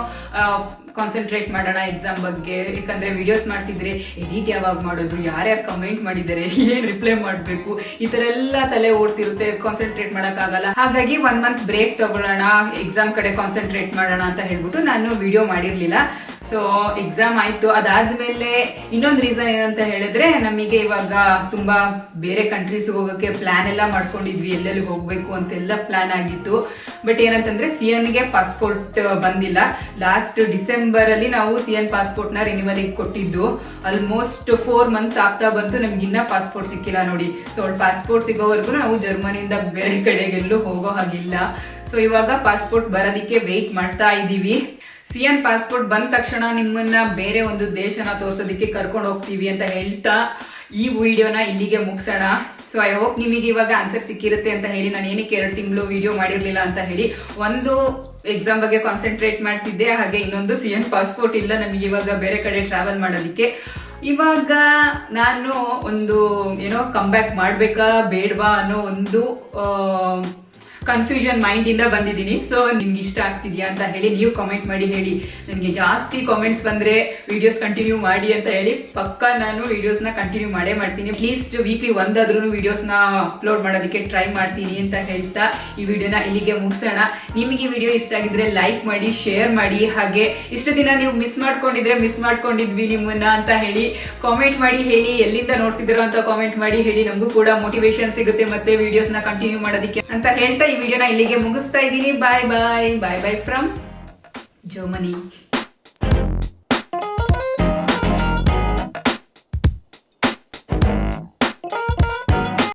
ಕಾನ್ಸಂಟ್ರೇಟ್ ಮಾಡೋಣ ಎಕ್ಸಾಮ್ ಬಗ್ಗೆ. ಯಾಕಂದ್ರೆ ವಿಡಿಯೋಸ್ ಮಾಡ್ತಿದ್ರೆ ಎಡಿಟ್ ಯಾವಾಗ ಮಾಡೋದು, ಯಾರ್ಯಾರು ಕಮೆಂಟ್ ಮಾಡಿದ್ದಾರೆ, ಏನ್ ರಿಪ್ಲೈ ಮಾಡ್ಬೇಕು, ಈ ತರ ಎಲ್ಲ ತಲೆ ಓಡ್ತಿರುತ್ತೆ, ಕಾನ್ಸಂಟ್ರೇಟ್ ಮಾಡಕ್ಕಾಗಲ್ಲ. ಹಾಗಾಗಿ 1 ಮಂತ್ ಬ್ರೇಕ್ ತಗೊಳ್ಳೋಣ, ಎಕ್ಸಾಮ್ ಕಡೆ ಕಾನ್ಸಂಟ್ರೇಟ್ ಮಾಡೋಣ ಅಂತ ಹೇಳ್ಬಿಟ್ಟು ನಾನು ವಿಡಿಯೋ ಮಾಡಿರ್ಲಿಲ್ಲ. ಸೊ ಎಕ್ಸಾಮ್ ಆಯ್ತು. ಅದಾದ್ಮೇಲೆ ಇನ್ನೊಂದು ರೀಸನ್ ಏನಂತ ಹೇಳಿದ್ರೆ, ನಮಗೆ ಇವಾಗ ತುಂಬಾ ಬೇರೆ ಕಂಟ್ರೀಸ್ ಹೋಗೋಕೆ ಪ್ಲಾನ್ ಎಲ್ಲ ಮಾಡ್ಕೊಂಡಿದ್ವಿ, ಎಲ್ಲೆಲ್ಲಿ ಹೋಗ್ಬೇಕು ಅಂತೆಲ್ಲ ಪ್ಲಾನ್ ಆಗಿತ್ತು. ಬಟ್ ಏನಂತಂದ್ರೆ ಸಿಎನ್ ಗೆ ಪಾಸ್ಪೋರ್ಟ್ ಬಂದಿಲ್ಲ. ಲಾಸ್ಟ್ ಡಿಸೆಂಬರ್ ಅಲ್ಲಿ ನಾವು ಸಿಎನ್ ಪಾಸ್ಪೋರ್ಟ್ ನ ರಿನಿವಲ್ ಕೊಟ್ಟಿದ್ದು. ಆಲ್ಮೋಸ್ಟ್ 4 ಮಂತ್ಸ್ ಆಗ್ತಾ ಬಂತು, ನಮ್ಗೆ ಇನ್ನ ಪಾಸ್ಪೋರ್ಟ್ ಸಿಕ್ಕಿಲ್ಲ ನೋಡಿ. ಸೊ ಪಾಸ್ಪೋರ್ಟ್ ಸಿಗೋವರೆಗೂ ನಾವು ಜರ್ಮನಿಯಿಂದ ಬೇರೆ ಕಡೆಗೆಲ್ಲೂ ಹೋಗೋ ಹಾಗಿಲ್ಲ. ಸೊ ಇವಾಗ ಪಾಸ್ಪೋರ್ಟ್ ಬರೋದಿಕ್ಕೆ ವೆಯ್ಟ್ ಮಾಡ್ತಾ ಇದೀವಿ. ಸಿಎನ್ ಪಾಸ್ಪೋರ್ಟ್ ಬಂದ ತಕ್ಷಣ ನಿಮ್ಮನ್ನ ಬೇರೆ ಒಂದು ದೇಶನ ತೋರ್ಸೋದಕ್ಕೆ ಕರ್ಕೊಂಡು ಹೋಗ್ತೀವಿ ಅಂತ ಹೇಳ್ತಾ ಈ ವಿಡಿಯೋನ ಇಲ್ಲಿಗೆ ಮುಗಿಸೋಣ. ಸೊ ಐ ಹೋಪ್ ನಿಮಗೆ ಇವಾಗ ಆನ್ಸರ್ ಸಿಕ್ಕಿರುತ್ತೆ ಅಂತ ಹೇಳಿ. ನಾನು ಏನಕ್ಕೆ 2 ತಿಂಗಳು ವಿಡಿಯೋ ಮಾಡಿರ್ಲಿಲ್ಲ ಅಂತ ಹೇಳಿ, ಒಂದು ಎಕ್ಸಾಮ್ ಬಗ್ಗೆ ಕಾನ್ಸಂಟ್ರೇಟ್ ಮಾಡ್ತಿದ್ದೆ, ಹಾಗೆ ಇನ್ನೊಂದು ಸಿಎನ್ ಪಾಸ್ಪೋರ್ಟ್ ಇಲ್ಲ ನಮಗೆ ಇವಾಗ ಬೇರೆ ಕಡೆ ಟ್ರಾವೆಲ್ ಮಾಡೋದಕ್ಕೆ. ಇವಾಗ ನಾನು ಒಂದು ಏನೋ ಕಮ್ ಬ್ಯಾಕ್ ಮಾಡ್ಬೇಕಾ ಬೇಡವಾ ಅನ್ನೋ ಒಂದು ಕನ್ಫ್ಯೂಷನ್ ಮೈಂಡ್ ಇಂದ ಬಂದಿದ್ದೀನಿ. ಸೊ ನಿಮ್ಗೆ ಇಷ್ಟ ಆಗ್ತಿದ್ಯಾ ಅಂತ ಹೇಳಿ ನೀವು ಕಾಮೆಂಟ್ ಮಾಡಿ ಹೇಳಿ. ನನಗೆ ಜಾಸ್ತಿ ಕಾಮೆಂಟ್ಸ್ ಬಂದ್ರೆ ವಿಡಿಯೋಸ್ ಕಂಟಿನ್ಯೂ ಮಾಡಿ ಅಂತ ಹೇಳಿ ಪಕ್ಕಾ ನಾನು ವಿಡಿಯೋಸ್ ನ ಕಂಟಿನ್ಯೂ ಮಾಡೇ ಮಾಡ್ತೀನಿ. ಅಟ್ಲೀಸ್ಟ್ ವೀಕ್ಲಿ ಒಂದಾದ್ರೂ ವಿಡಿಯೋಸ್ ನ ಅಪ್ಲೋಡ್ ಮಾಡೋದಕ್ಕೆ ಟ್ರೈ ಮಾಡ್ತೀನಿ ಅಂತ ಹೇಳ್ತಾ ಈ ವಿಡಿಯೋನ ಇಲ್ಲಿಗೆ ಮುಗಿಸೋಣ. ನಿಮಗೆ ಈ ವಿಡಿಯೋ ಇಷ್ಟ ಆಗಿದ್ರೆ ಲೈಕ್ ಮಾಡಿ, ಶೇರ್ ಮಾಡಿ. ಹಾಗೆ ಇಷ್ಟು ದಿನ ನೀವು ಮಿಸ್ ಮಾಡ್ಕೊಂಡಿದ್ವಿ ನಿಮ್ಮನ್ನ ಅಂತ ಹೇಳಿ ಕಾಮೆಂಟ್ ಮಾಡಿ ಹೇಳಿ. ಎಲ್ಲಿಂದ ನೋಡ್ತಿದ್ದೀರೋ ಅಂತ ಕಾಮೆಂಟ್ ಮಾಡಿ ಹೇಳಿ, ನಮಗೂ ಕೂಡ ಮೋಟಿವೇಶನ್ ಸಿಗುತ್ತೆ ಮತ್ತೆ ವಿಡಿಯೋಸ್ ನ ಕಂಟಿನ್ಯೂ ಮಾಡೋದಕ್ಕೆ ಅಂತ ಹೇಳ್ತಾ ಈ ವಿಡಿಯೋನ ಇಲ್ಲಿಗೆ ಮುಗಿಸ್ತಾ ಇದ್ದೀನಿ. ಬಾಯ್ ಬಾಯ್ ಫ್ರಮ್ ಜರ್ಮನಿ.